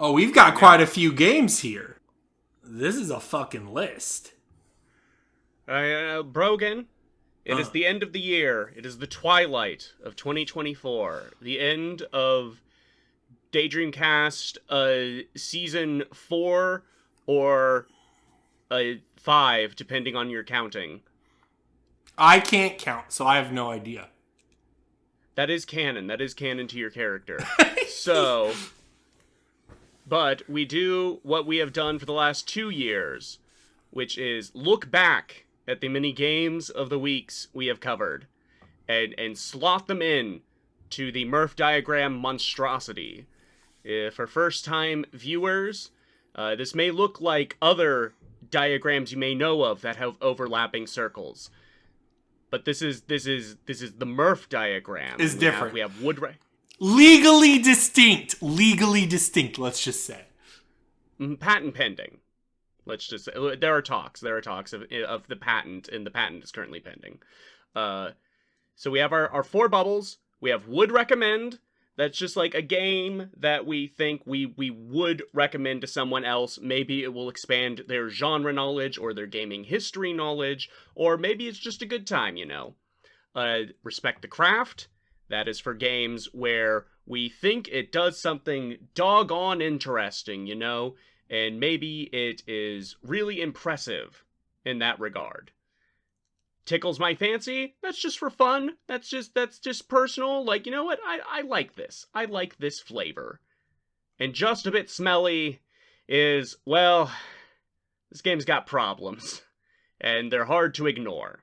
Oh, we've got quite a few games here. This is a fucking list. Brogan, it is the end of the year. It is the twilight of 2024. The end of Daydreamcast season 4 or 5, depending on your counting. I can't count, so I have no idea. That is canon. That is canon to your character. So, but we do what we have done for the last 2 years, which is look back at the many games of the weeks we have covered and slot them in to the Murph Diagram monstrosity. For first-time viewers, this may look like other diagrams you may know of that have overlapping circles. But this is the Murph diagram. It's different. We have wood. Legally distinct, let's just say. Patent pending. Let's just say. There are talks of the patent, and the patent is currently pending. So we have our 4 bubbles. We have would recommend. That's just like a game that we think we would recommend to someone else. Maybe it will expand their genre knowledge or their gaming history knowledge, or maybe it's just a good time, you know. Respect the craft. That is for games where we think it does something doggone interesting, you know, and maybe it is really impressive in that regard. Tickles my fancy. That's just for fun. That's just personal. Like, you know what? I like this. I like this flavor. And just a bit smelly is, well, this game's got problems. And they're hard to ignore.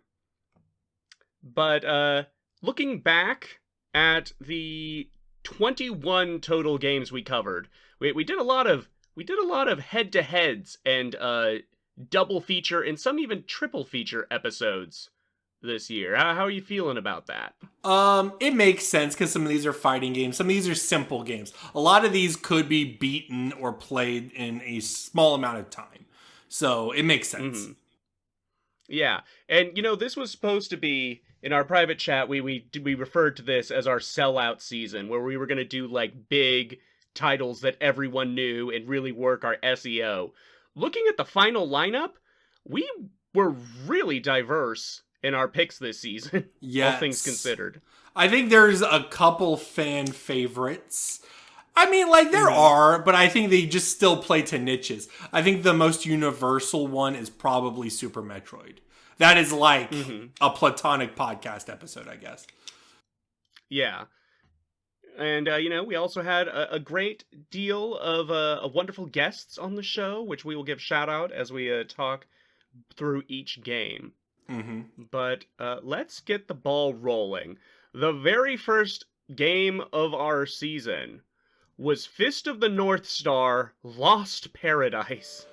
But, looking back at the 21 total games we covered, we did a lot of head-to-heads and, double feature and some even triple feature episodes this year. How are you feeling about that? It makes sense because some of these are fighting games. Some of these are simple games. A lot of these could be beaten or played in a small amount of time. So it makes sense. Mm-hmm. Yeah. And, you know, this was supposed to be, in our private chat, we referred to this as our sellout season, where we were going to do, like, big titles that everyone knew and really work our SEO. Looking at the final lineup, we were really diverse in our picks this season, yes. All things considered. I think there's a couple fan favorites. I mean, like, there are, but I think they just still play to niches. I think the most universal one is probably Super Metroid. That is like a platonic podcast episode, I guess. Yeah. And, you know, we also had a great deal of wonderful guests on the show, which we will give shout out as we talk through each game. But let's get the ball rolling. The very first game of our season was Fist of the North Star Lost Paradise.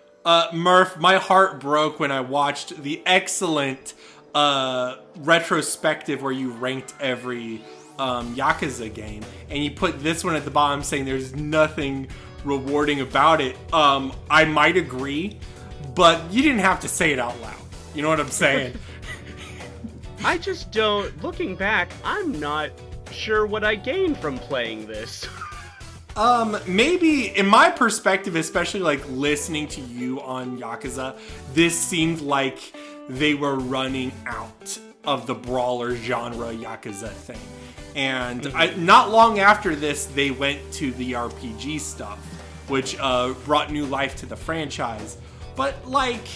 Murph, my heart broke when I watched the excellent retrospective where you ranked every Yakuza game, and you put this one at the bottom saying there's nothing rewarding about it. I might agree, but you didn't have to say it out loud. You know what I'm saying? I just don't, looking back, I'm not sure what I gained from playing this. Maybe, in my perspective, especially like listening to you on Yakuza, this seemed like they were running out of the brawler genre Yakuza thing. And not long after this, they went to the RPG stuff, which brought new life to the franchise. But, like,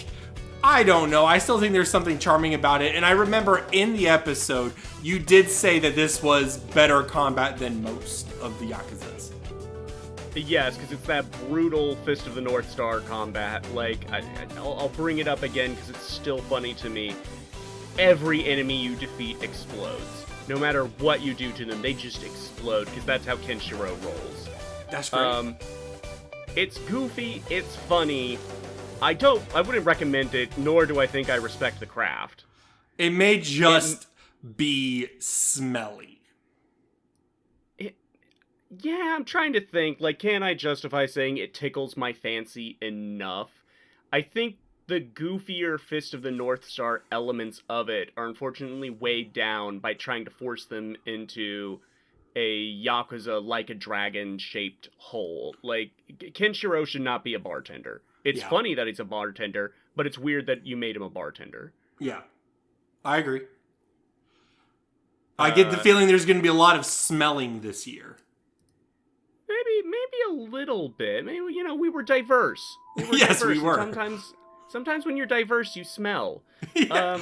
I don't know. I still think there's something charming about it. And I remember in the episode, you did say that this was better combat than most of the Yakuzas. Yes, because it's that brutal Fist of the North Star combat. Like, I'll bring it up again because it's still funny to me. Every enemy you defeat explodes. No matter what you do to them, they just explode, because that's how Kenshiro rolls. That's great. It's goofy, it's funny. I wouldn't recommend it, nor do I think I respect the craft. It may just be smelly. Yeah, I'm trying to think, like, can I justify saying it tickles my fancy enough? I think the goofier Fist of the North Star elements of it are unfortunately weighed down by trying to force them into a Yakuza like a dragon shaped hole. Like, Kenshiro should not be a bartender. It's funny that he's a bartender, but it's weird that you made him a bartender. Yeah, I agree. I get the feeling there's going to be a lot of smelling this year. Maybe a little bit. Maybe, we were diverse. Yes, we were. Sometimes when you're diverse, you smell. Yeah.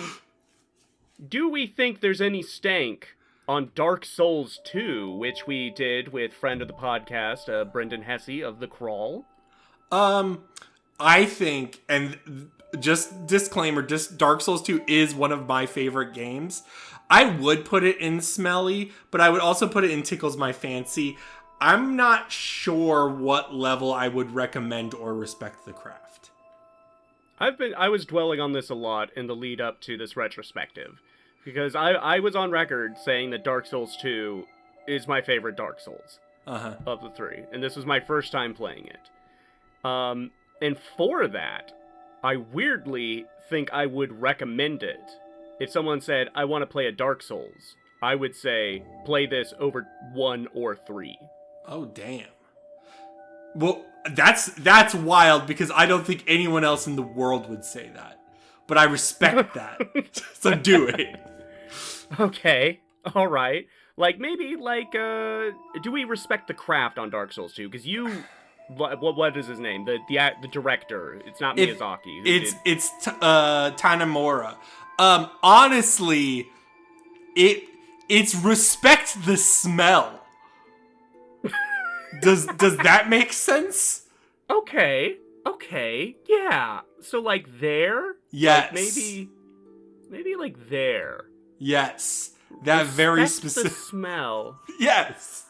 Do we think there's any stank on Dark Souls 2, which we did with friend of the podcast, Brendan Hesse of The Crawl? I think, and just disclaimer, Dark Souls 2 is one of my favorite games. I would put it in smelly, but I would also put it in tickles my fancy. I'm not sure what level I would recommend or respect the craft. I was dwelling on this a lot in the lead up to this retrospective, because I was on record saying that Dark Souls 2 is my favorite Dark Souls of the three, and this was my first time playing it. And for that, I weirdly think I would recommend it. If someone said, I want to play a Dark Souls, I would say, play this over 1 or 3. Oh, damn. Well, that's wild, because I don't think anyone else in the world would say that. But I respect that. So do it. Okay. All right. Like, maybe, do we respect the craft on Dark Souls 2? Because you... What is his name? The director. It's not Miyazaki. It's Tanamura. Honestly, it's respect the smell. Does that make sense? Okay. Yeah. So there? Yes. Like maybe like there. Yes. That very specific the smell. Yes.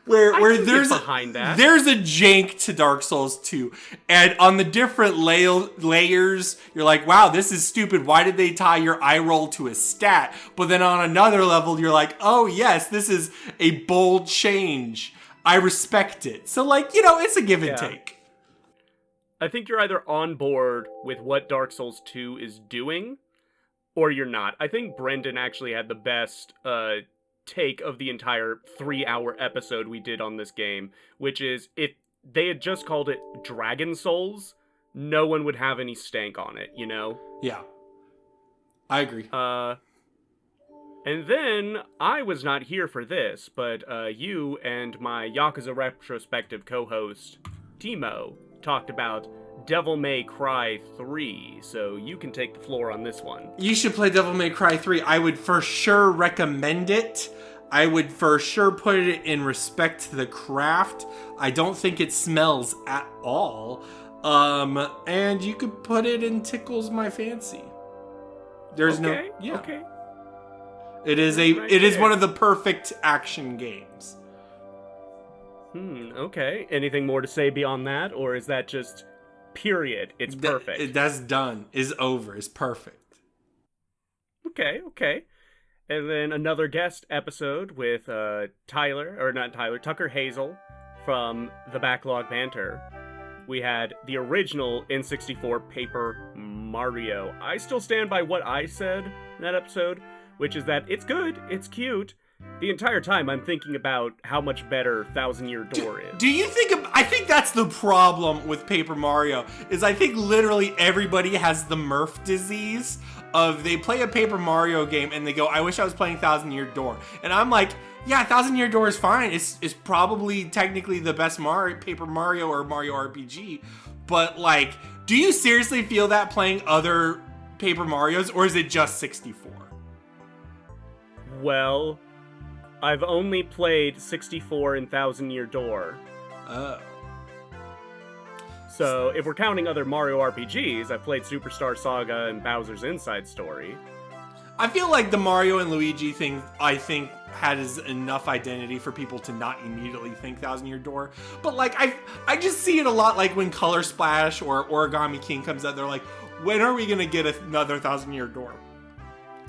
Where there's behind that. There's a jank to Dark Souls 2. And on the different layers, you're like, wow, this is stupid. Why did they tie your eye roll to a stat? But then on another level, you're like, oh yes, this is a bold change. I respect it. So it's a give and take. I think you're either on board with what Dark Souls 2 is doing, or you're not. I think Brendan actually had the best take of the entire 3-hour episode we did on this game, which is, if they had just called it Dragon Souls, no one would have any stank on it, Yeah. I agree. And then, I was not here for this, but you and my Yakuza retrospective co-host, Timo, talked about Devil May Cry 3, so you can take the floor on this one. You should play Devil May Cry 3. I would for sure recommend it. I would for sure put it in respect to the craft. I don't think it smells at all. And you could put it in tickles my fancy. There's okay, no... Yeah. Okay. It is one of the perfect action games. Okay. Anything more to say beyond that, or is that just... period? It's perfect. That's done. Is over. Is perfect. Okay. And then another guest episode with Tucker Hazel from the Backlog Banter. We had the original N64 Paper Mario. I still stand by what I said in that episode, which is that it's good, it's cute. The entire time I'm thinking about how much better Thousand Year Door is. Do you think... I think that's the problem with Paper Mario, is I think literally everybody has the Murph disease of they play a Paper Mario game and they go, I wish I was playing Thousand Year Door. And I'm like, yeah, Thousand Year Door is fine. It's probably technically the best Paper Mario or Mario RPG. But do you seriously feel that playing other Paper Marios, or is it just 64? Well... I've only played 64 and Thousand Year Door. Oh. So, if we're counting other Mario RPGs, I've played Superstar Saga and Bowser's Inside Story. I feel like the Mario and Luigi thing, I think, has enough identity for people to not immediately think Thousand Year Door. But, I just see it a lot, when Color Splash or Origami King comes out, they're like, when are we going to get another Thousand Year Door?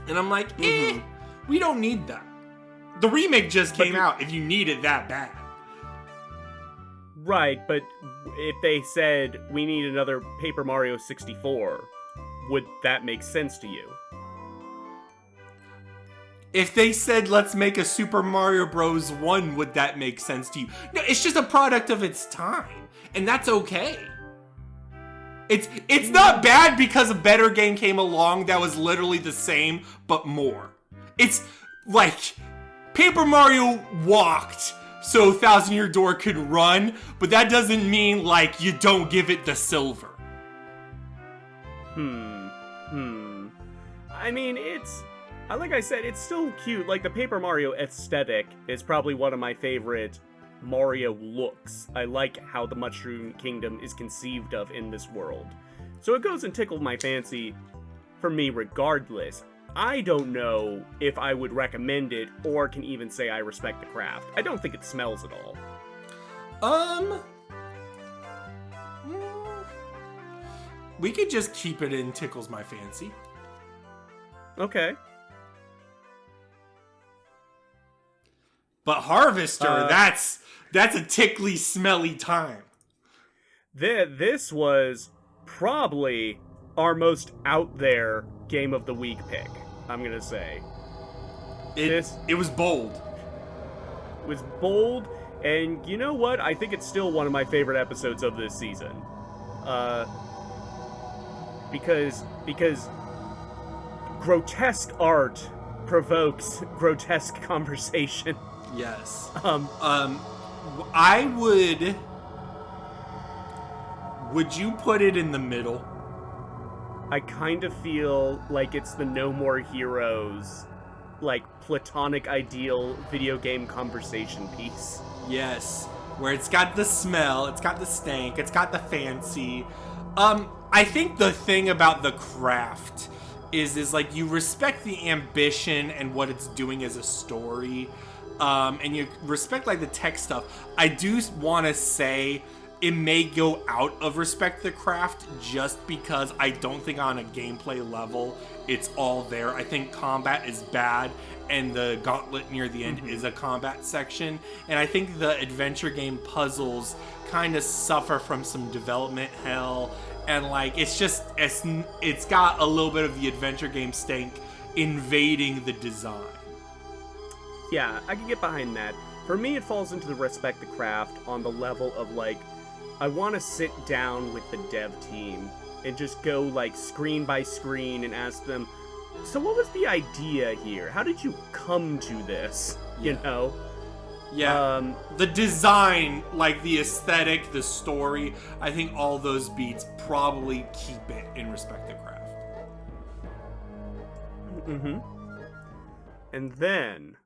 And I'm like, we don't need that. The remake just came out if you need it that bad. Right, but if they said, we need another Paper Mario 64, would that make sense to you? If they said, let's make a Super Mario Bros. 1, would that make sense to you? No, it's just a product of its time. And that's okay. It's not bad because a better game came along that was literally the same, but more. It's like, Paper Mario walked so Thousand Year Door could run, but that doesn't mean, like, you don't give it the silver. I mean, like I said, it's still cute. Like, the Paper Mario aesthetic is probably one of my favorite Mario looks. I like how the Mushroom Kingdom is conceived of in this world. So it goes and tickled my fancy for me regardless. I don't know if I would recommend it or can even say I respect the craft. I don't think it smells at all. We could just keep it in tickles my fancy. Okay. But Harvester, that's a tickly, smelly time. This was probably our most out there game of the week pick, I'm gonna say. It was bold. It was bold, and you know what? I think it's still one of my favorite episodes of this season. Because grotesque art provokes grotesque conversation. Yes. Would you put it in the middle? I kind of feel like it's the No More Heroes, like, platonic ideal video game conversation piece. Yes. Where it's got the smell, it's got the stank, it's got the fancy. I think the thing about the craft is like, you respect the ambition and what it's doing as a story. And you respect, like, the tech stuff. I do want to say it may go out of respect the craft just because I don't think on a gameplay level it's all there. I think combat is bad, and the gauntlet near the end is a combat section. And I think the adventure game puzzles kind of suffer from some development hell. And, like, it's got a little bit of the adventure game stank invading the design. Yeah, I can get behind that. For me, it falls into the respect the craft on the level of, like, I want to sit down with the dev team and just go, like, screen by screen and ask them, so what was the idea here? How did you come to this? You know? Yeah. The design, like, the aesthetic, the story, I think all those beats probably keep it in respect the craft. And then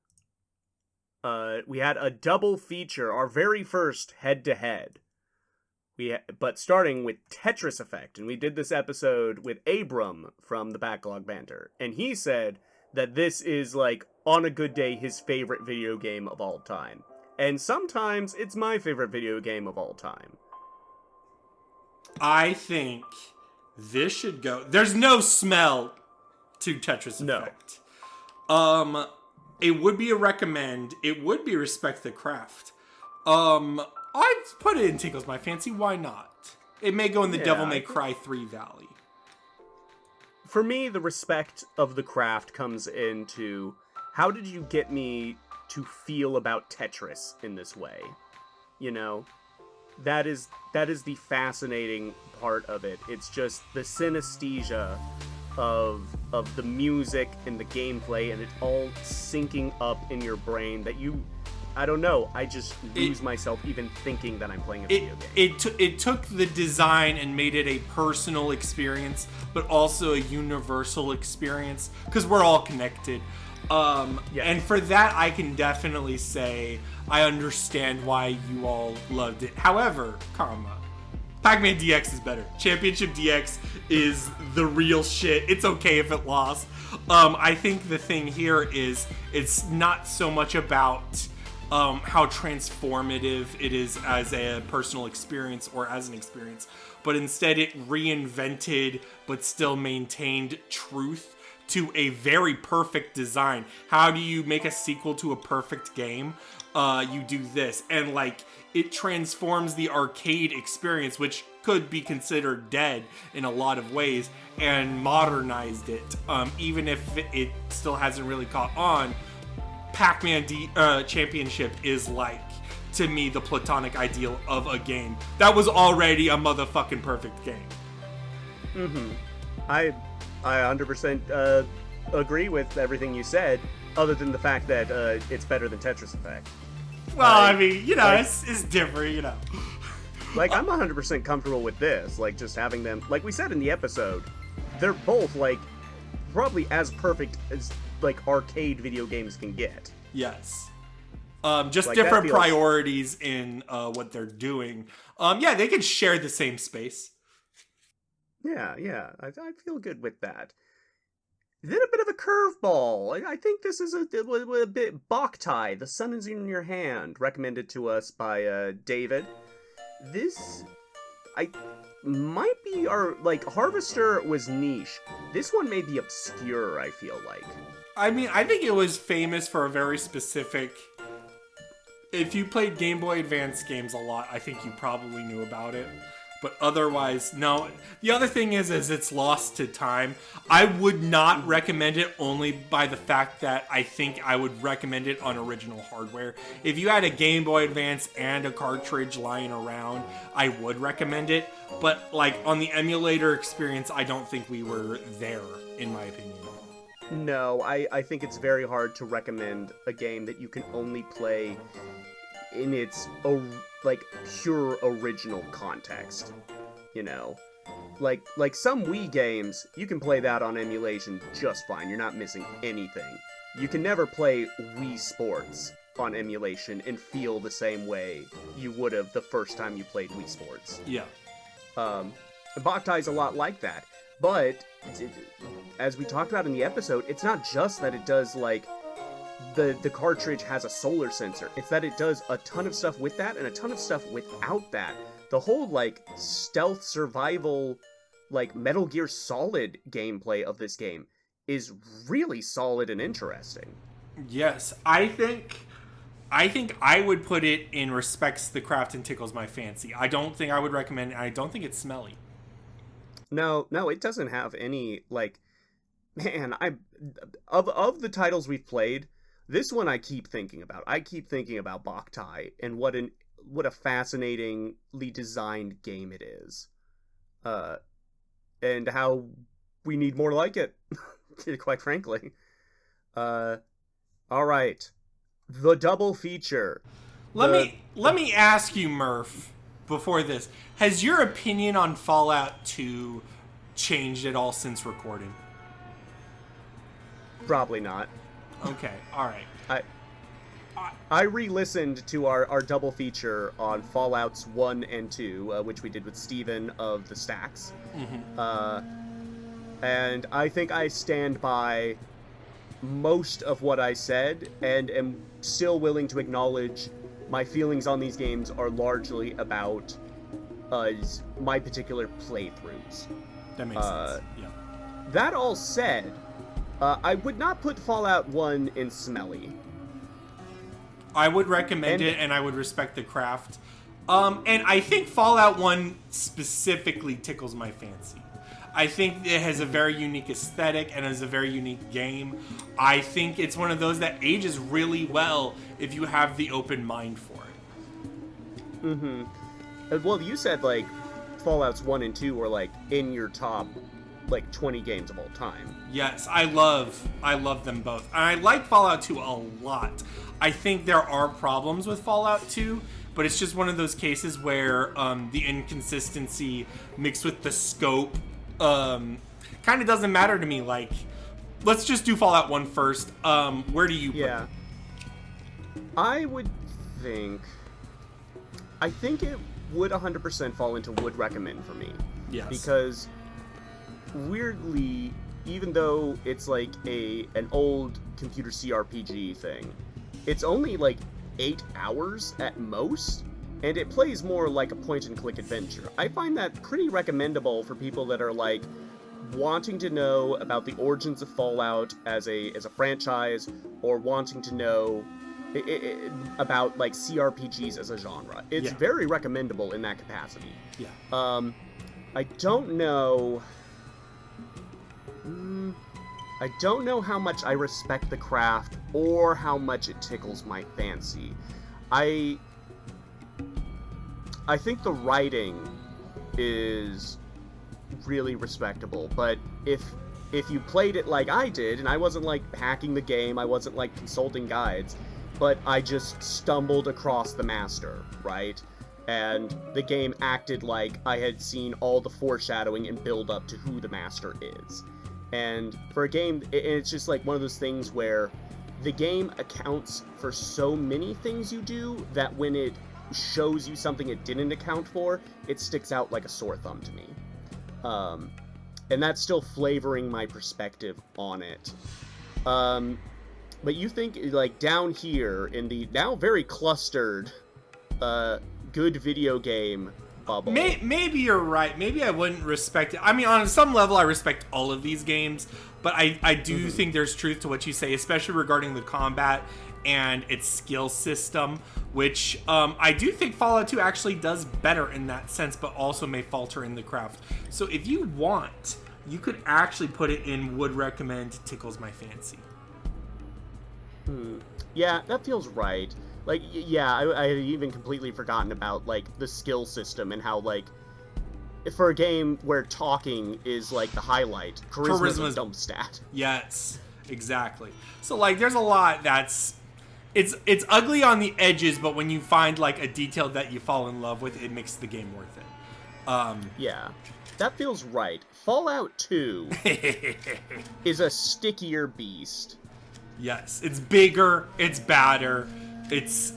we had a double feature, our very first head-to-head. But starting with Tetris Effect, and we did this episode with Abram from the Backlog Banter, and he said that this is, like, on a good day, his favorite video game of all time. And sometimes it's my favorite video game of all time. I think this should go... There's no smell to Tetris Effect. No. It would be a recommend. It would be respect the craft. I'd put it in Tickles My Fancy. Why not? It may go in the Devil May Cry 3 Valley. For me, the respect of the craft comes into how did you get me to feel about Tetris in this way? You know? That is the fascinating part of it. It's just the synesthesia of the music and the gameplay, and it all syncing up in your brain that you... I don't know. I just lose myself even thinking that I'm playing a video game. It took the design and made it a personal experience, but also a universal experience, because we're all connected. And for that, I can definitely say I understand why you all loved it. However, Pac-Man DX is better. Championship DX is the real shit. It's okay if it lost. I think the thing here is it's not so much about how transformative it is as a personal experience or as an experience, but instead it reinvented but still maintained truth to a very perfect design. How do you make a sequel to a perfect game? you do this, and like it transforms the arcade experience, which could be considered dead in a lot of ways, and modernized it. Even if it still hasn't really caught on, Pac-Man Championship is like, to me, the platonic ideal of a game that was already a motherfucking perfect game. I 100% agree with everything you said, other than the fact that it's better than Tetris Effect. Well, I mean, you know, like, it's different, you know. Like, I'm 100% comfortable with this, like, just having them, like we said in the episode, they're both, like, probably as perfect as, like, arcade video games can get. Yes. Just like, different priorities in what they're doing. Yeah, they can share the same space. Yeah, I feel good with that. Then a bit of a curveball. I think this is a bit Boktai, The Sun Is in Your Hand, recommended to us by David. This might be our, like, Harvester was niche. This one may be obscure, I feel like. I mean, I think it was famous for a very specific... If you played Game Boy Advance games a lot, I think you probably knew about it. But otherwise, no. The other thing is it's lost to time. I would not recommend it only by the fact that I think I would recommend it on original hardware. If you had a Game Boy Advance and a cartridge lying around, I would recommend it. But like on the emulator experience, I don't think we were there, in my opinion. No, I think it's very hard to recommend a game that you can only play in its like pure original context, you know, like some Wii games, you can play that on emulation just fine. You're not missing anything. You can never play Wii Sports on emulation and feel the same way you would have the first time you played Wii Sports. Yeah. Boktai's a lot like that, but as we talked about in the episode, it's not just that it does like the cartridge has a solar sensor. It's that it does a ton of stuff with that and a ton of stuff without that. The whole, like, stealth survival, like, Metal Gear Solid gameplay of this game is really solid and interesting. Yes, I think I would put it in respects the craft and tickles my fancy. I don't think I would recommend it. I don't think it's smelly. No, it doesn't have any, like, man, of the titles we've played, this one I keep thinking about. I keep thinking about Boktai and what a fascinatingly designed game it is. And how we need more like it, quite frankly. All right. The double feature. Let me ask you, Murph, before this. Has your opinion on Fallout 2 changed at all since recording? Probably not. Okay, all right. I re-listened to our double feature on Fallouts 1 and 2, which we did with Steven of the Stacks. Mm-hmm. And I think I stand by most of what I said, and am still willing to acknowledge my feelings on these games are largely about my particular playthroughs. That makes sense, yeah. That all said, I would not put Fallout 1 in smelly. I would recommend it, and I would respect the craft. And I think Fallout 1 specifically tickles my fancy. I think it has a very unique aesthetic and is a very unique game. I think it's one of those that ages really well if you have the open mind for it. Mm-hmm. Well, you said, like, Fallouts 1 and 2 were, like, in your top, like, 20 games of all time. Yes, I love them both. And I like Fallout 2 a lot. I think there are problems with Fallout 2, but it's just one of those cases where the inconsistency mixed with the scope kind of doesn't matter to me. Like, let's just do Fallout 1 first. Where do you put it? I think it would 100% fall into would recommend for me. Yes. Because weirdly, even though it's like an old computer CRPG thing, it's only like 8 hours at most, and it plays more like a point-and-click adventure. I find that pretty recommendable for people that are like wanting to know about the origins of Fallout as a franchise, or wanting to know about like CRPGs as a genre. It's very recommendable in that capacity. Yeah. I don't know. I don't know how much I respect the craft or how much it tickles my fancy. I think the writing is really respectable, but if you played it like I did, and I wasn't like hacking the game, I wasn't like consulting guides, but I just stumbled across the master, right? And the game acted like I had seen all the foreshadowing and build up to who the master is. And for a game, it's just like one of those things where the game accounts for so many things you do that when it shows you something it didn't account for, it sticks out like a sore thumb to me. And that's still flavoring my perspective on it. But you think, like, down here in the now very clustered, good video game bubble. Maybe you're right. Maybe I wouldn't respect it. I mean, on some level, I respect all of these games, but I do think there's truth to what you say, especially regarding the combat and its skill system, which I do think Fallout 2 actually does better in that sense, but also may falter in the craft. So if you want, you could actually put it in would recommend tickles my fancy. Yeah, that feels right. Like, yeah, I had even completely forgotten about, like, the skill system and how, like, for a game where talking is, like, the highlight, charisma's a dump stat. Yes, exactly. So, like, there's a lot that's... It's ugly on the edges, but when you find, like, a detail that you fall in love with, it makes the game worth it. Yeah, that feels right. Fallout 2 is a stickier beast. Yes, it's bigger, it's badder, it's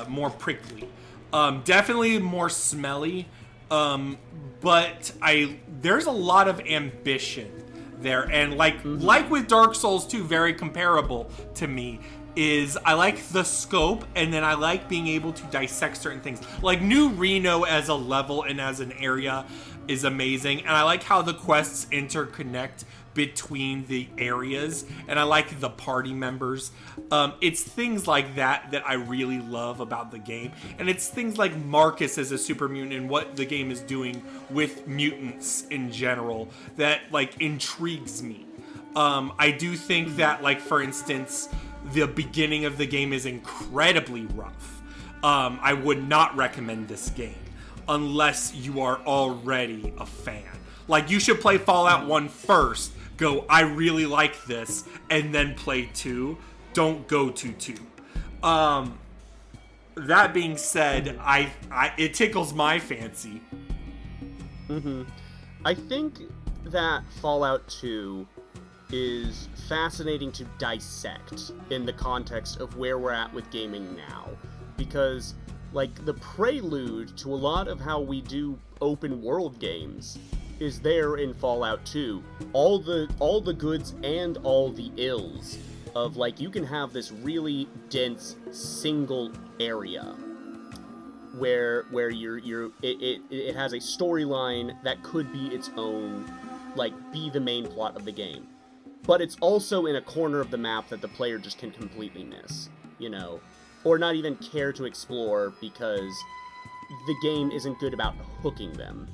more prickly. Definitely more smelly, but there's a lot of ambition there. And like with Dark Souls 2, very comparable to me, is I like the scope, and then I like being able to dissect certain things. Like New Reno as a level and as an area is amazing, and I like how the quests interconnect between the areas, and I like the party members. It's things like that I really love about the game, and it's things like Marcus as a super mutant and what the game is doing with mutants in general that like intrigues me. I do think that, like, for instance, the beginning of the game is incredibly rough. I would not recommend this game unless you are already a fan. Like, you should play Fallout 1 first, go, I really like this, and then play 2. Don't go to 2. That being said, it tickles my fancy. I think that Fallout 2 is fascinating to dissect in the context of where we're at with gaming now, because like the prelude to a lot of how we do open world games is there in Fallout 2. All the goods and all the ills of, like, you can have this really dense single area where it has a storyline that could be its own, like, be the main plot of the game. But it's also in a corner of the map that the player just can completely miss, you know? Or not even care to explore because the game isn't good about hooking them.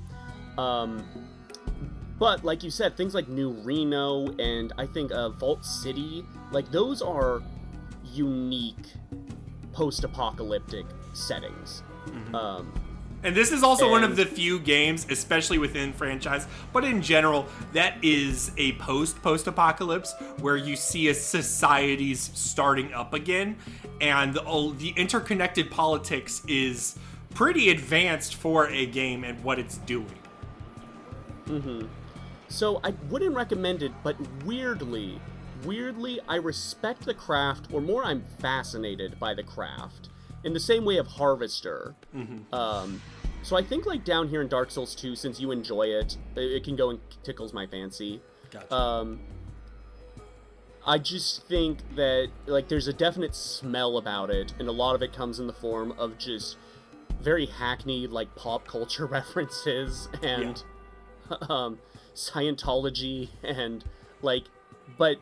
But, like you said, things like New Reno and I think Vault City, like, those are unique post-apocalyptic settings. And this is also one of the few games, especially within franchise, but in general, that is a post-apocalypse where you see a society's starting up again, and the interconnected politics is pretty advanced for a game and what it's doing. So I wouldn't recommend it, but weirdly, I respect the craft, or more, I'm fascinated by the craft, in the same way of Harvester. So I think, like, down here in Dark Souls 2, since you enjoy it, it can go and tickles my fancy. Gotcha. I just think that, like, there's a definite smell about it, and a lot of it comes in the form of just very hackneyed, like, pop culture references, and Scientology, and, like, but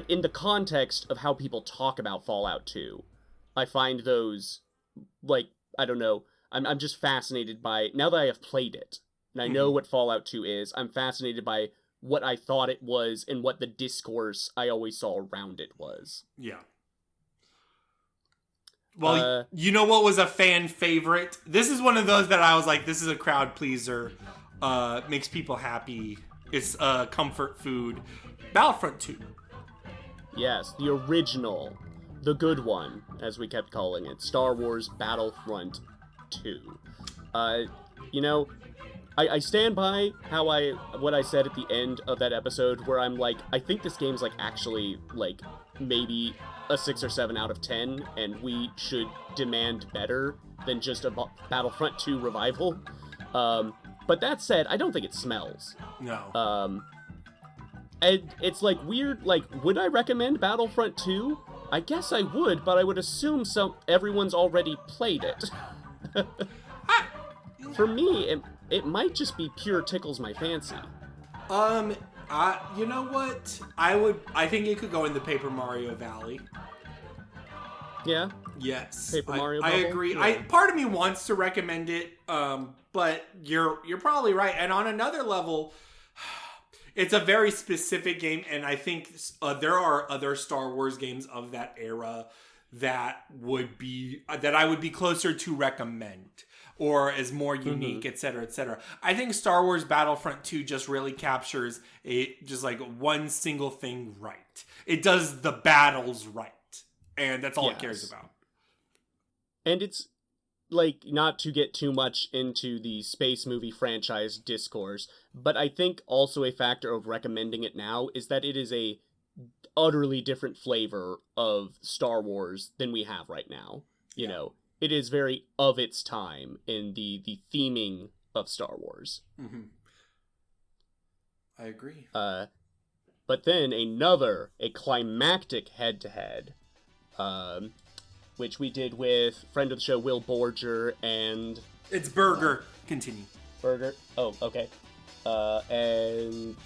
in the context of how people talk about Fallout 2. I find those, like, I don't know, I'm just fascinated by, now that I have played it, and I know what Fallout 2 is, I'm fascinated by what I thought it was and what the discourse I always saw around it was. Yeah. Well, you know what was a fan favorite? This is one of those that I was like, this is a crowd pleaser. Makes people happy. It's comfort food. Battlefront 2. Yes, the original. The good one, as we kept calling it. Star Wars Battlefront 2. You know, I stand by what I said at the end of that episode, where I'm like, I think this game's like actually like maybe a 6 or 7 out of 10, and we should demand better than just a Battlefront 2 revival. But that said, I don't think it smells. No. And it's like weird, like, would I recommend Battlefront 2? I guess I would, but I would assume everyone's already played it. For me, it might just be pure tickles my fancy. You know what? I think it could go in the Paper Mario Valley. Yeah? Yes. Paper Mario I bubble? agree. Yeah. Part of me wants to recommend it, but you're probably right. And on another level, it's a very specific game, and I think there are other Star Wars games of that era that I would be closer to recommend, or as more unique, etc., etc. I think Star Wars Battlefront 2 just really captures just like one single thing right. It does the battles right, and that's all it cares about. And it's, like, not to get too much into the space movie franchise discourse, but I think also a factor of recommending it now is that it is a utterly different flavor of Star Wars than we have right now. You know, it is very of its time in the theming of Star Wars. Mm-hmm. I agree. But then a climactic head-to-head, which we did with friend of the show Will Borger and... It's Burger. Continue. Burger. Oh, okay. And...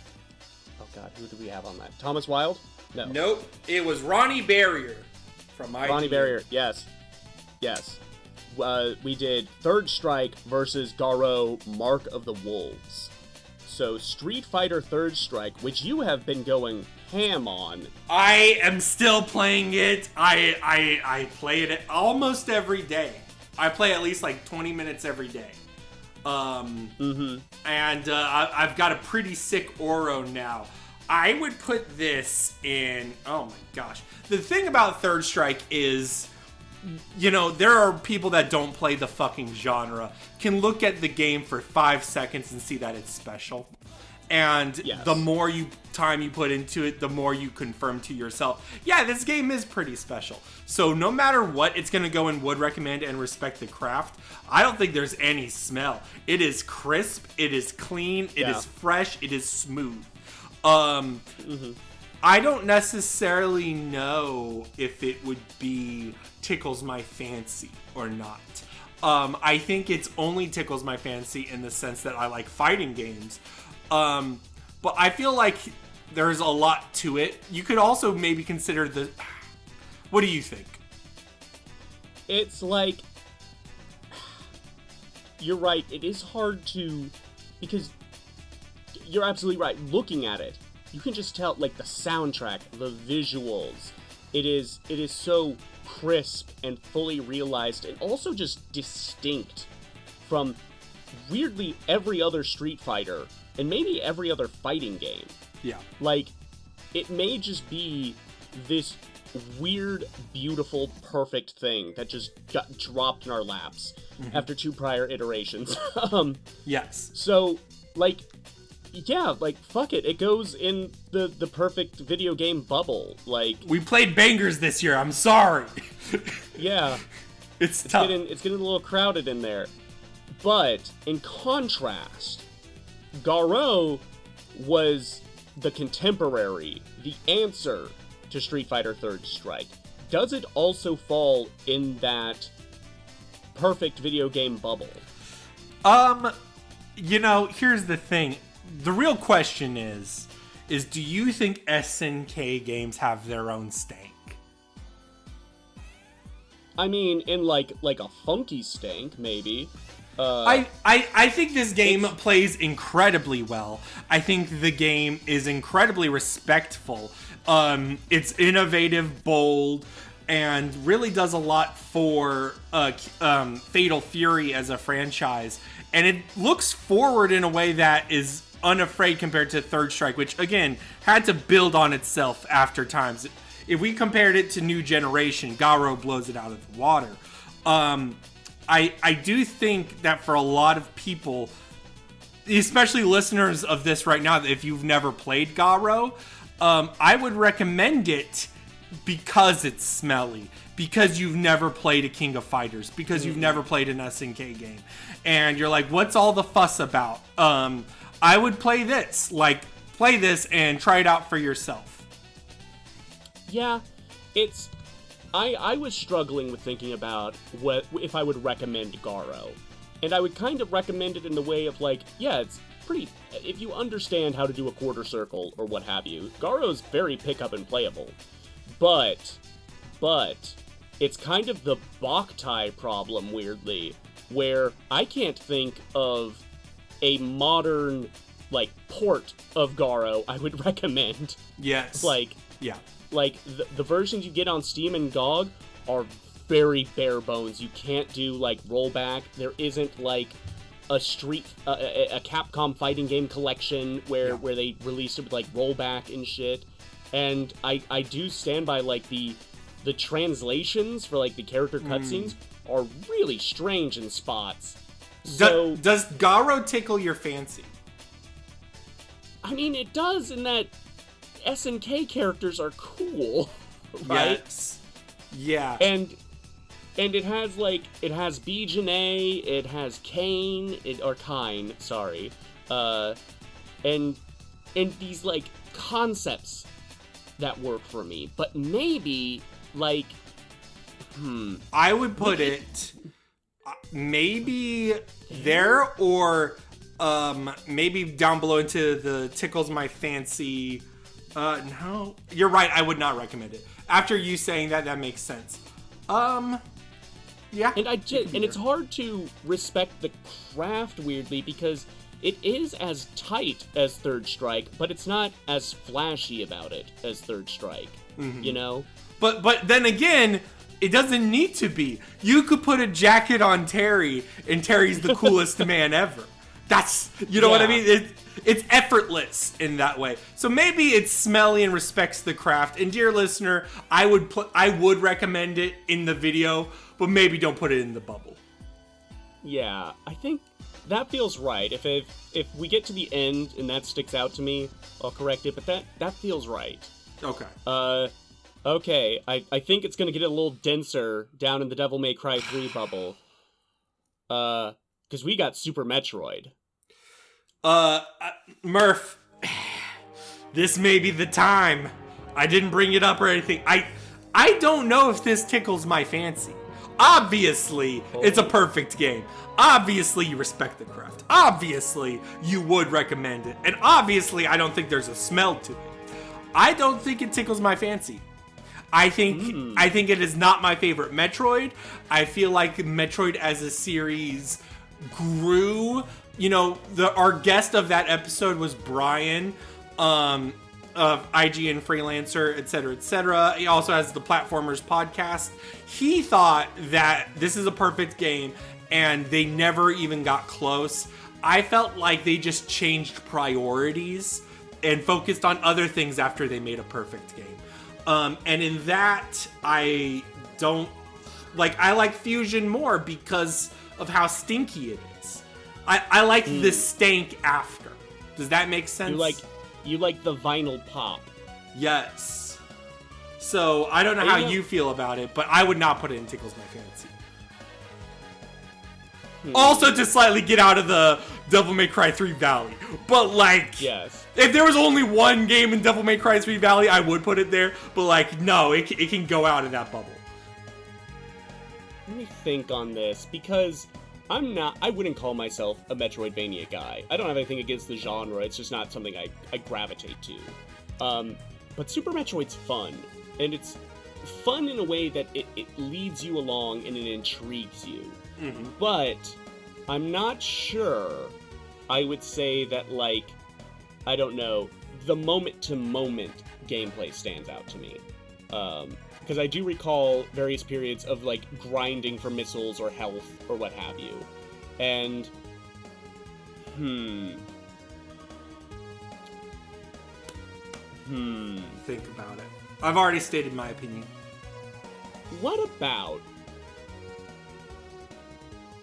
Oh god, who do we have on that? Thomas Wilde? No. Nope. It was Ronnie Barrier from IGN. Ronnie Barrier, yes. We did Third Strike versus Garou, Mark of the Wolves. So Street Fighter Third Strike, which you have been going ham on. I am still playing it. I play it almost every day. I play at least like 20 minutes every day. And I've got a pretty sick Oro now. I would put this in... Oh my gosh. The thing about Third Strike is... You know, there are people that don't play the fucking genre, can look at the game for 5 seconds and see that it's special. And the more time you put into it, the more you confirm to yourself, yeah, this game is pretty special. So no matter what, it's going to go in would recommend and respect the craft. I don't think there's any smell. It is crisp. It is clean. It is fresh. It is smooth. I don't necessarily know if it would be tickles my fancy or not. I think it's only tickles my fancy in the sense that I like fighting games. But I feel like there's a lot to it. You could also maybe consider the... What do you think? It's like... You're right, it is hard to... Because you're absolutely right. Looking at it, you can just tell, like, the soundtrack, the visuals. It is so crisp and fully realized, and also just distinct from weirdly every other Street Fighter and maybe every other fighting game. Yeah. Like, it may just be this weird, beautiful, perfect thing that just got dropped in our laps after 2 prior iterations. Yes. So, like, yeah, like, fuck it. It goes in the perfect video game bubble. Like, we played bangers this year. I'm sorry. Yeah. It's tough. It's getting a little crowded in there. But, in contrast, Garou was the contemporary, the answer to Street Fighter Third Strike. Does it also fall in that perfect video game bubble? You know, here's the thing. The real question is do you think SNK games have their own stank? I mean, in like a funky stank, maybe. I think this game plays incredibly well. I think the game is incredibly respectful. It's innovative, bold, and really does a lot for Fatal Fury as a franchise. And it looks forward in a way that is unafraid compared to Third Strike, which, again, had to build on itself after times. If we compared it to New Generation, Garou blows it out of the water. I do think that for a lot of people, especially listeners of this right now, if you've never played Garou, I would recommend it because it's smelly, because you've never played a King of Fighters, because you've never played an SNK game, and you're like, what's all the fuss about? I would play this. Play this and try it out for yourself. Yeah, it's... I was struggling with thinking about what if I would recommend Garou. And I would kind of recommend it in the way of like, yeah, it's pretty... If you understand how to do a quarter circle or what have you, Garou's very pick-up and playable. But, it's kind of the Boktai problem, weirdly, where I can't think of a modern, port of Garou I would recommend. Yes. Yeah. The versions you get on Steam and GOG are very bare bones. You can't do, rollback. There isn't, a Capcom fighting game collection where they released it with, rollback and shit. And I do stand by, the translations for, the character cutscenes are really strange in spots. So, does Garou tickle your fancy? I mean, it does in that SNK characters are cool, right? Yes. Yeah. And it has it has Bijane, it has Kain, Kain, sorry. And these concepts that work for me. But maybe I would put it maybe there, or maybe down below into the tickles my fancy. No, you're right. I would not recommend it. After you saying that, that makes sense. Yeah. And it's hard to respect the craft weirdly because it is as tight as Third Strike, but it's not as flashy about it as Third Strike. Mm-hmm. You know. But then again, it doesn't need to be. You could put a jacket on Terry, and Terry's the coolest man ever. That's, you know what I mean? It's effortless in that way. So maybe it's smelly and respects the craft. And dear listener, I would recommend it in the video, but maybe don't put it in the bubble. Yeah, I think that feels right. If we get to the end and that sticks out to me, I'll correct it. But that feels right. Okay. Okay. I think it's gonna get a little denser down in the Devil May Cry 3 bubble. Because we got Super Metroid. Murph, this may be the time. I didn't bring it up or anything. I don't know if this tickles my fancy. Obviously, it's a perfect game. Obviously, you respect the craft. Obviously, you would recommend it. And obviously, I don't think there's a smell to it. I don't think it tickles my fancy. I think it is not my favorite Metroid. I feel like Metroid as a series grew. You know, our guest of that episode was Brian, of IGN Freelancer, etc., etc. He also has the Platformers podcast. He thought that this is a perfect game, and they never even got close. I felt like they just changed priorities and focused on other things after they made a perfect game. And in that, I like Fusion more because of how stinky it is. I like the stank after. Does that make sense? You like the vinyl pop. Yes. So I don't know how you feel about it, but I would not put it in Tickles My Fancy. Also, to slightly get out of the Devil May Cry 3 Valley. But yes. If there was only one game in Devil May Cry 3 Valley, I would put it there. But no, it can go out of that bubble. Let me think on this, because I wouldn't call myself a Metroidvania guy. I don't have anything against the genre, it's just not something I gravitate to. But Super Metroid's fun, and fun in a way that it leads you along and it intrigues you. Mm-hmm. But I'm not sure I would say that, like, I don't know, the moment-to-moment gameplay stands out to me. Because I do recall various periods of, like, grinding for missiles or health or what have you. And, Think about it. I've already stated my opinion. What about...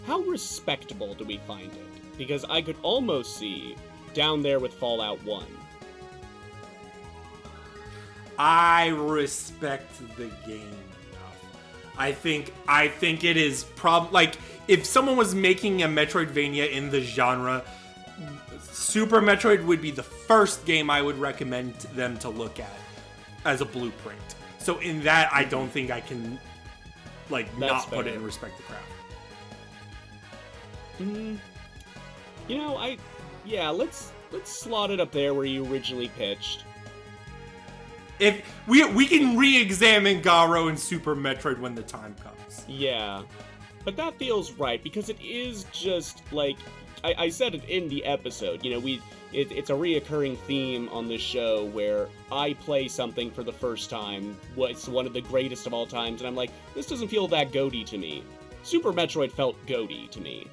how respectable do we find it? Because I could almost see down there with Fallout 1. I respect the game enough. I think it is like, if someone was making a Metroidvania in the genre, Super Metroid would be the first game I would recommend them to look at as a blueprint. So in that, I don't think I can, like, That's not fair. put it in Respect the Craft. You know, let's slot it up there where you originally pitched. If we can re-examine Garou and Super Metroid when the time comes. Yeah, but that feels right, because it is just, like, I said it in the episode, you know, it's a reoccurring theme on this show where I play something for the first time, what's one of the greatest of all times, and I'm like, this doesn't feel that goaty to me. Super Metroid felt goaty to me.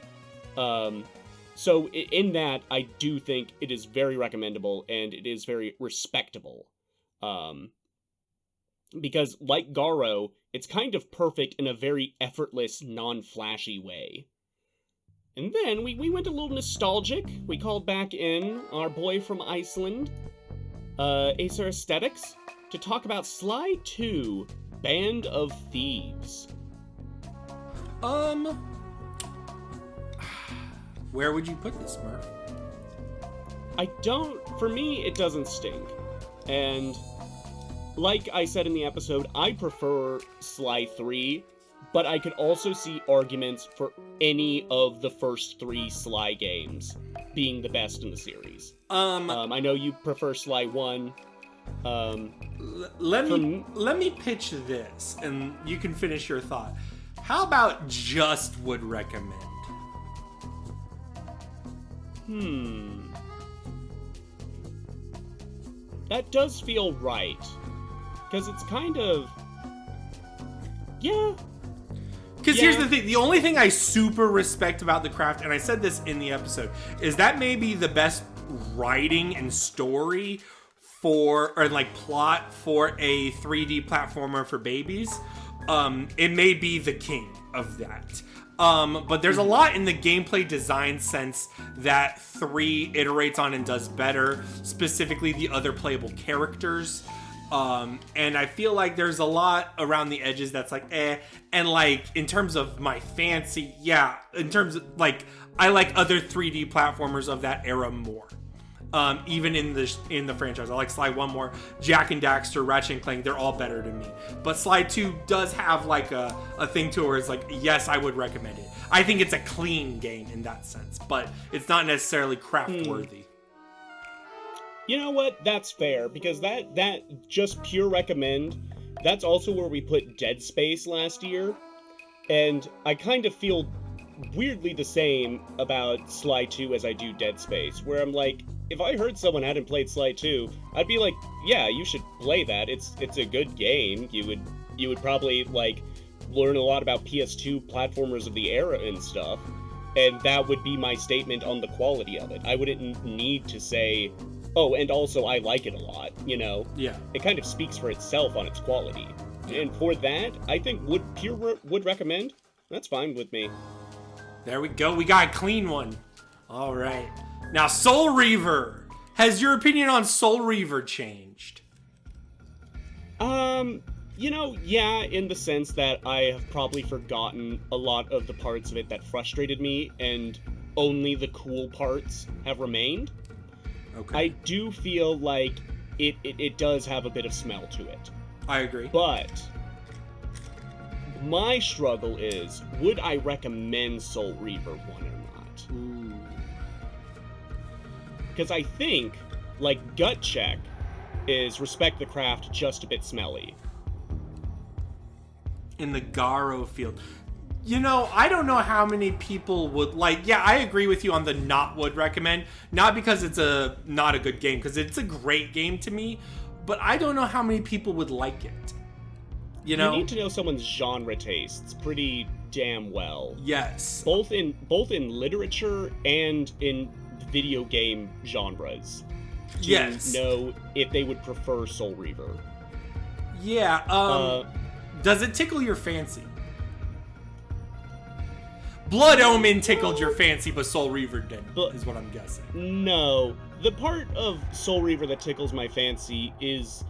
So in that, I do think it is very recommendable, and it is very respectable. Because, like Garou, it's kind of perfect in a very effortless, non-flashy way. And then we went a little nostalgic. We called back in our boy from Iceland, Acer Aesthetics, to talk about Sly 2, Band of Thieves. Where would you put this, Murph? For me, it doesn't stink. And like I said in the episode, I prefer Sly 3, but I could also see arguments for any of the first 3 Sly games being the best in the series. I know you prefer Sly 1. Let me pitch this, and you can finish your thought. How about just would recommend? That does feel right. Because it's kind of... yeah. Because here's the thing. The only thing I super respect about the craft, and I said this in the episode, is that may be the best writing and story plot for a 3D platformer for babies. It may be the king of that. But there's a lot in the gameplay design sense that 3 iterates on and does better, specifically the other playable characters. And I feel like there's a lot around the edges that's like, and like, in terms of my fancy, in terms of, like, I like other 3D platformers of that era more. Even in the franchise, I like Sly 1 more. Jak and Daxter, Ratchet and Clank, they're all better to me. But Sly 2 does have like a thing to it where it's like, yes, I would recommend it. I think it's a clean game in that sense, but it's not necessarily craft worthy. You know what? That's fair, because that just pure recommend, that's also where we put Dead Space last year. And I kind of feel weirdly the same about Sly 2 as I do Dead Space, where I'm like, if I heard someone hadn't played Sly 2, I'd be like, yeah, you should play that. It's a good game. You would probably, like, learn a lot about PS2 platformers of the era and stuff, and that would be my statement on the quality of it. I wouldn't need to say, oh, and also I like it a lot, you know? Yeah. It kind of speaks for itself on its quality. And for that, I think would recommend. That's fine with me. There we go. We got a clean one. All right. Now, Soul Reaver. Has your opinion on Soul Reaver changed? You know, yeah, in the sense that I have probably forgotten a lot of the parts of it that frustrated me, and only the cool parts have remained. Okay. I do feel like it does have a bit of smell to it. I agree. But my struggle is, would I recommend Soul Reaver 1 or not? Ooh. Because I think, like, gut check is respect the craft just a bit smelly. in the Garou field. You know, I don't know how many people would like. Yeah, I agree with you on the not would recommend. Not because it's not a good game, because it's a great game to me. But I don't know how many people would like it. You know, you need to know someone's genre tastes pretty damn well. Yes, both in literature and in video game genres. To know if they would prefer Soul Reaver. Yeah. Does it tickle your fancy? Blood Omen tickled your fancy, but Soul Reaver didn't, is what I'm guessing. No. The part of Soul Reaver that tickles my fancy is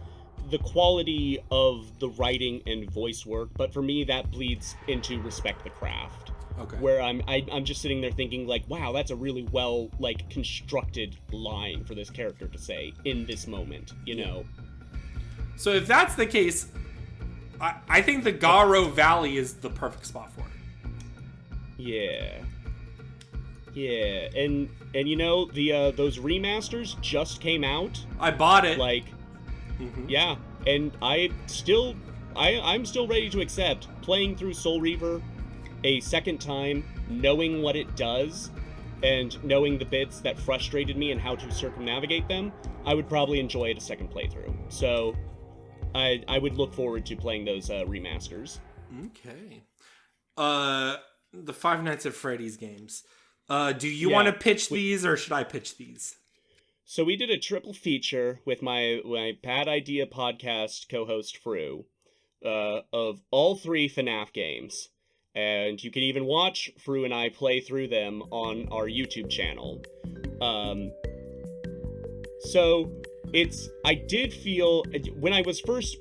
the quality of the writing and voice work, but for me that bleeds into respect the craft. Okay. Where I'm just sitting there thinking, like, wow, that's a really well, like, constructed line for this character to say in this moment, you know? So if that's the case, I think the Garou Valley is the perfect spot for it. Yeah, and you know, the those remasters just came out. I bought it. Like, yeah, and I'm still ready to accept playing through Soul Reaver a second time, knowing what it does, and knowing the bits that frustrated me and how to circumnavigate them. I would probably enjoy it a second playthrough. So, I would look forward to playing those remasters. Okay. The Five Nights at Freddy's games. Do you want to pitch these, or should I pitch these? So we did a triple feature with my Bad Idea podcast co-host Fru of all 3 FNAF games. And you can even watch Fru and I play through them on our YouTube channel. So I did feel, when I was first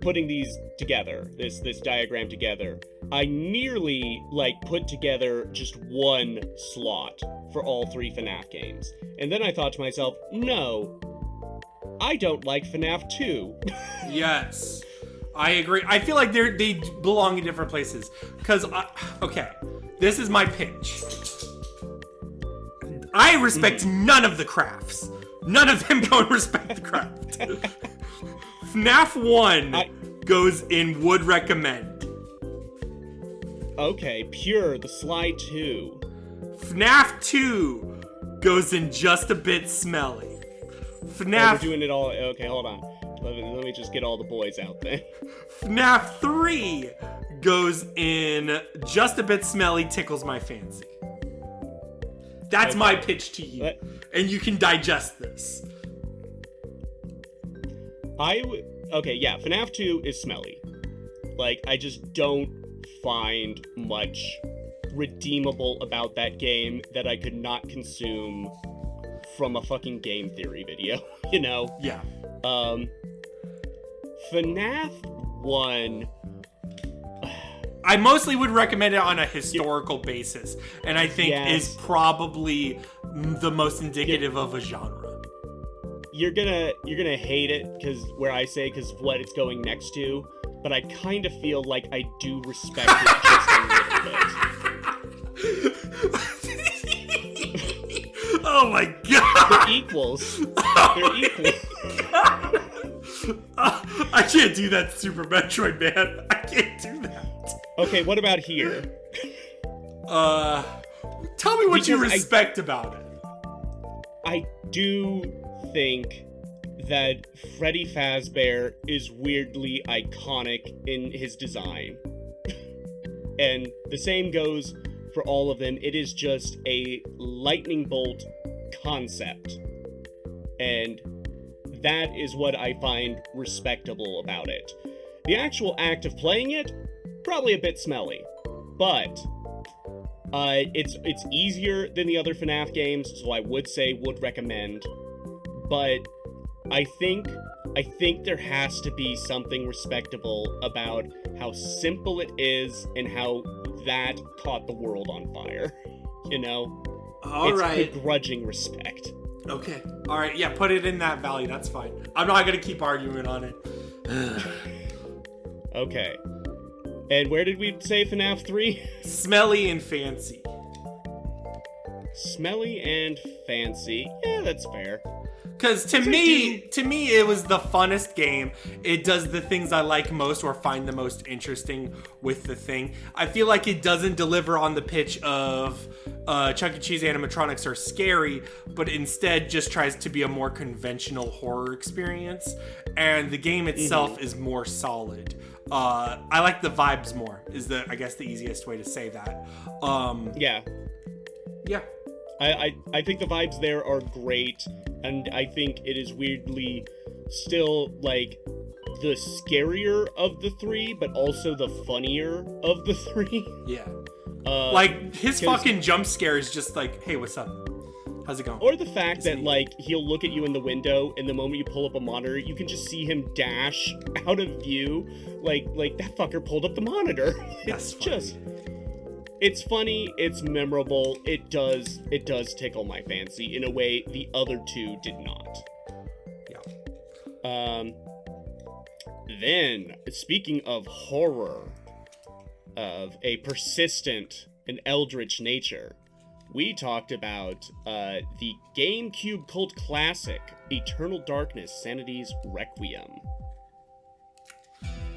putting these together, this diagram together, I nearly, like, put together just one slot for all 3 FNAF games. And then I thought to myself, no, I don't like FNAF 2. Yes, I agree. I feel like they belong in different places. Because, okay, this is my pitch. I respect none of the crafts. None of them go and respect the craft. FNAF 1 goes in would recommend. Okay, pure, the Sly 2. FNAF 2 goes in just a bit smelly. FNAF... we're doing it all... Okay, hold on. Let me just get all the boys out then. FNAF 3 goes in just a bit smelly, tickles my fancy. That's my pitch to you. And you can digest this. Okay, yeah, FNAF 2 is smelly. Like, I just don't find much redeemable about that game that I could not consume from a fucking game theory video, you know? Yeah. FNAF 1... I mostly would recommend it on a historical basis, and I think is probably the most indicative of a genre. You're gonna hate it because of what it's going next to, but I kind of feel like I do respect it just a little bit. Oh my god! They're equals. I can't do that, Super Metroid, man. I can't do that. Okay, what about here? Tell me what you respect about it. I do think that Freddy Fazbear is weirdly iconic in his design. And the same goes for all of them. It is just a lightning bolt concept. And that is what I find respectable about it. The actual act of playing it, probably a bit smelly. But it's easier than the other FNAF games, so I would recommend. But I think there has to be something respectable about how simple it is and how that caught the world on fire. You know? It's begrudging respect. Okay. Alright, yeah, put it in that valley. That's fine. I'm not gonna keep arguing on it. Okay. And where did we say FNAF 3? Smelly and fancy. Smelly and fancy. Yeah, that's fair. Because to me, it was the funnest game. It does the things I like most or find the most interesting with the thing. I feel like it doesn't deliver on the pitch of Chuck E. Cheese animatronics are scary, but instead just tries to be a more conventional horror experience. And the game itself is more solid. I like the vibes more, is I guess the easiest way to say that. Yeah. I think the vibes there are great, and I think it is weirdly still, like, the scarier of the three, but also the funnier of the three. Yeah. Like, his fucking jump scare is just like, hey, what's up? How's it going? Or the fact that, like, he'll look at you in the window, and the moment you pull up a monitor, you can just see him dash out of view. Like that fucker pulled up the monitor. That's funny. It's funny, it's memorable, it does tickle my fancy in a way the other two did not. Yeah. Then, speaking of horror, of a persistent and eldritch nature, we talked about the GameCube cult classic, Eternal Darkness, Sanity's Requiem.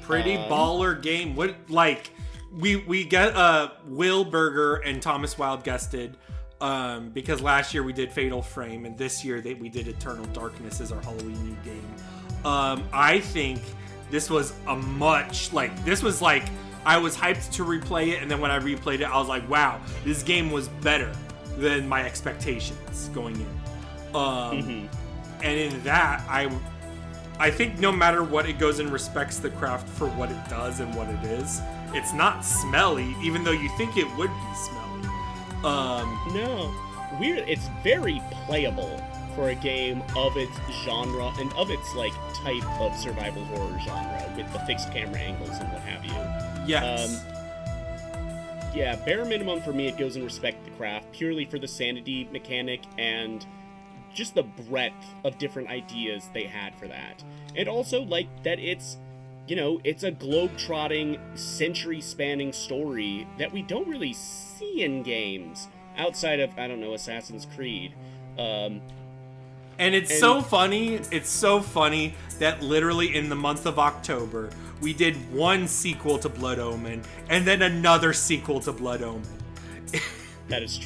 Pretty baller game. What, like... We get Will Berger and Thomas Wild guested because last year we did Fatal Frame and this year we did Eternal Darkness as our Halloween new game. I think this was I was hyped to replay it, and then when I replayed it I was like, wow, this game was better than my expectations going in. And in that I think no matter what, it goes and respects the craft for what it does and what it is. It's not smelly, even though you think it would be smelly. No. Weird. It's very playable for a game of its genre and of its, like, type of survival horror genre with the fixed camera angles and what have you. Yes. Yeah, bare minimum for me, it goes and respect the craft purely for the sanity mechanic and just the breadth of different ideas they had for that. And also, like, that it's a globe-trotting, century-spanning story that we don't really see in games outside of, I don't know, Assassin's Creed. And it's so funny that literally in the month of October, we did one sequel to Blood Omen and then another sequel to Blood Omen. That is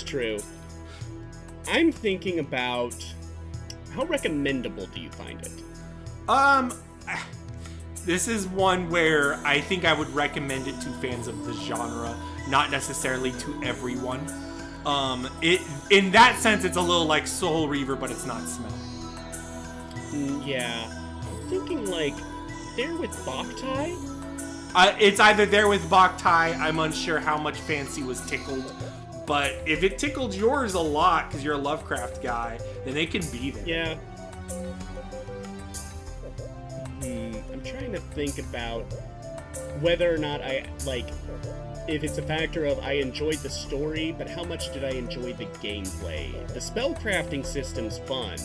true. I'm thinking about, how recommendable do you find it? This is one where I think I would recommend it to fans of the genre, not necessarily to everyone. In that sense, it's a little like Soul Reaver, but it's not smelly. Yeah. I'm thinking, like, There with Boktai? It's either There with Boktai, I'm unsure how much Fancy was tickled, but if it tickled yours a lot, because you're a Lovecraft guy, then it can be there. Yeah. I'm trying to think about whether or not I, like, if it's a factor of I enjoyed the story, but how much did I enjoy the gameplay? The spellcrafting system's fun,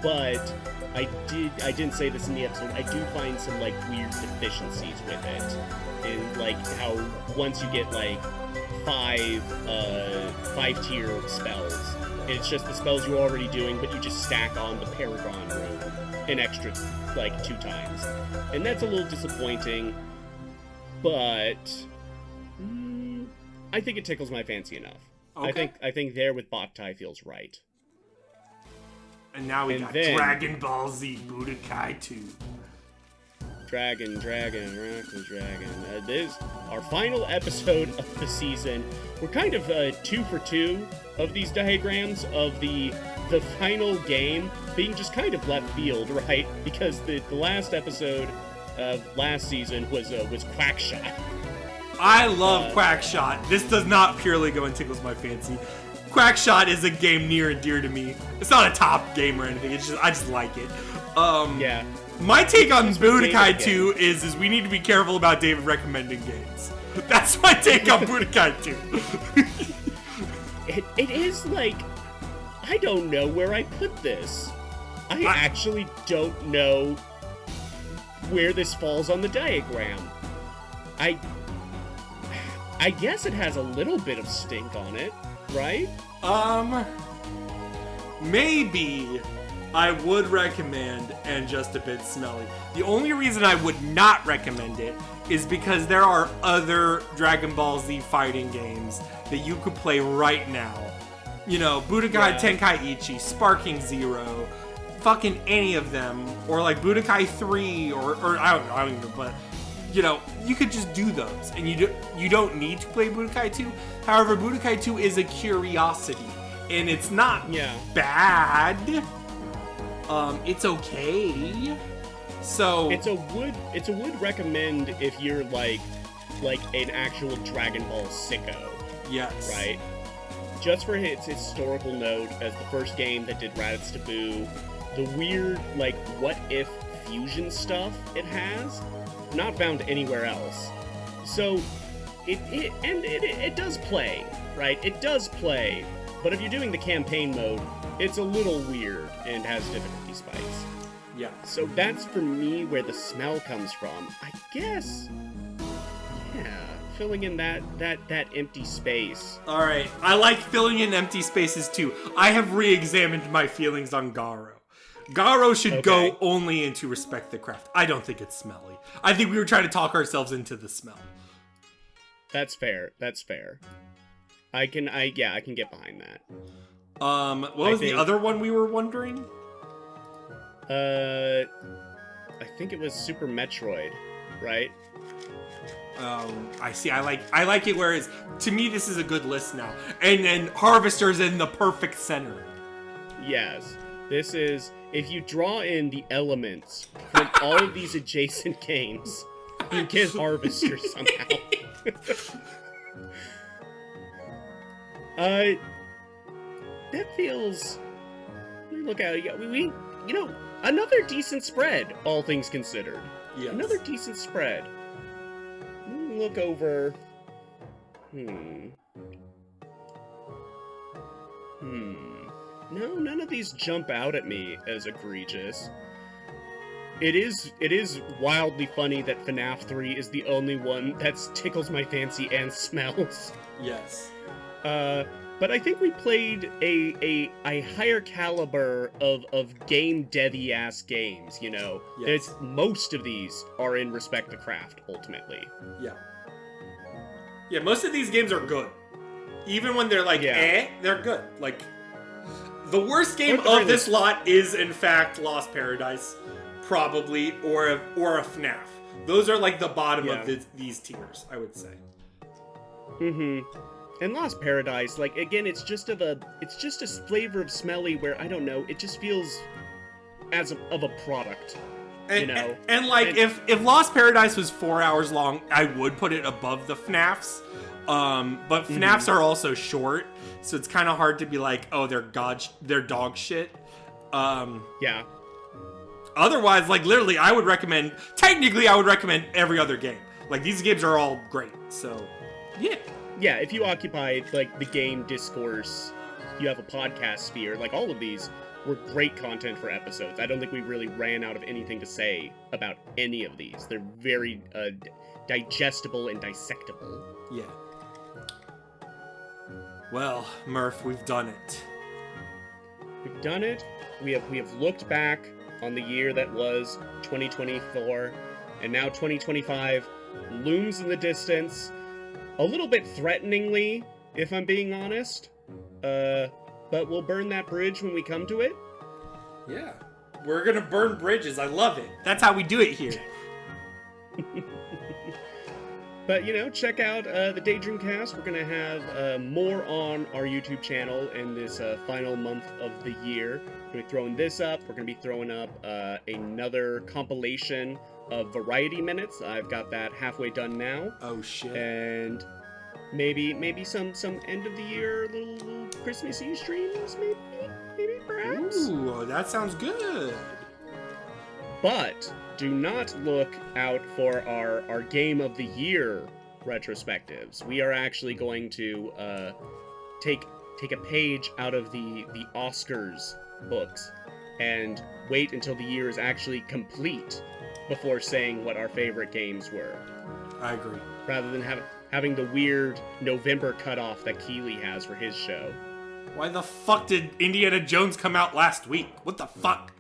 but I didn't say this in the episode, I do find some, like, weird deficiencies with it. And, like, how once you get, like, 5-tier spells, it's just the spells you're already doing, but you just stack on the Paragon rune an extra, like, 2 times. And that's a little disappointing, but I think it tickles my fancy enough. Okay. I think There with Boktai feels right. And now we got Dragonball Z Budokai 2. Dragon, rock the dragon. This is our final episode of the season. We're kind of 2 for 2 of these diagrams of the final game being just kind of left field, right? Because the last episode of last season was Quackshot. I love Quackshot. This does not purely go and tickles my fancy. Quackshot is a game near and dear to me. It's not a top game or anything. It's just I just like it. Yeah. My take on Budokai 2 is we need to be careful about David recommending games. That's my take on Budokai 2. It is like, I don't know where I put this. I actually don't know where this falls on the diagram. I guess it has a little bit of stink on it. right? Maybe I would recommend And Just a Bit Smelly. The only reason I would not recommend it is because there are other Dragon Ball Z fighting games that you could play right now. You know, Budokai Tenkaichi, Sparking Zero, fucking any of them, or like Budokai 3, or I don't even know, but you know, you could just do those, and you don't need to play Budokai 2. However, Budokai 2 is a curiosity, and it's not bad. It's okay. So it's a would recommend if you're like an actual Dragon Ball sicko. Yes. Right? Just for its historical note as the first game that did Raditz Taboo, the weird, like, what if fusion stuff it has, not found anywhere else. So, it does play, right? It does play, but if you're doing the campaign mode, it's a little weird and has difficulty spikes. Yeah. So that's, for me, where the smell comes from. I guess, yeah, filling in that empty space. All right, I like filling in empty spaces too. I have re-examined my feelings on Garou. Garou should go only into Respect the Craft. I don't think it's smelly. I think we were trying to talk ourselves into the smell. That's fair. I can get behind that. What was the other one we were wondering? I think it was Super Metroid, right? I see. I like it. Whereas to me, this is a good list now, and then Harvester's in the perfect center. Yes, this is. If you draw in the elements from all of these adjacent games, you get Harvester somehow. That feels. Look at we another decent spread, all things considered. Yes. Another decent spread. Look over. No, none of these jump out at me as egregious. It is wildly funny that FNAF 3 is the only one that tickles my fancy and smells. Yes. But I think we played a higher caliber of game devy ass games, you know. Yes. Most of these are in Respect the Craft, ultimately. Yeah. Yeah, most of these games are good. Even when they're like, they're good. Like, the worst game of this lot is, in fact, Lost Paradise, probably, or a FNAF. Those are like the bottom of these tiers, I would say. And Lost Paradise, like, again, it's just a flavor of smelly where, I don't know, it just feels of a product. And if Lost Paradise was 4 hours long, I would put it above the FNAFs. But FNAFs are also short, so it's kind of hard to be like, oh, they're dog shit. Yeah. Otherwise, like, literally, I would recommend every other game. Like, these games are all great, so, yeah. Yeah, if you occupy, like, the game discourse, you have a podcast sphere, like, all of these were great content for episodes. I don't think we really ran out of anything to say about any of these. They're very digestible and dissectable. Yeah. Well, Murph, we've done it. We've done it. We have looked back on the year that was 2024, and now 2025 looms in the distance, a little bit threateningly, if I'm being honest. But we'll burn that bridge when we come to it. Yeah. We're gonna burn bridges. I love it. That's how we do it here. But, check out the Daydreamcast. We're going to have more on our YouTube channel in this final month of the year. We're going to be throwing this up. We're going to be throwing up another compilation of variety minutes. I've got that halfway done now. Oh, shit. And maybe some end of the year little Christmas Eve streams, maybe perhaps. Ooh, that sounds good. But do not look out for our Game of the Year retrospectives. We are actually going to take a page out of the Oscars books and wait until the year is actually complete before saying what our favorite games were. I agree. Rather than having the weird November cutoff that Keeley has for his show. Why the fuck did Indiana Jones come out last week? What the fuck?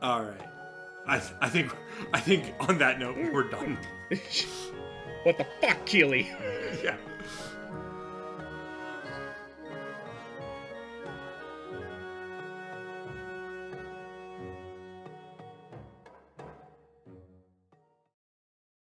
All right. I think on that note we're done. What the fuck, Keeley? Yeah.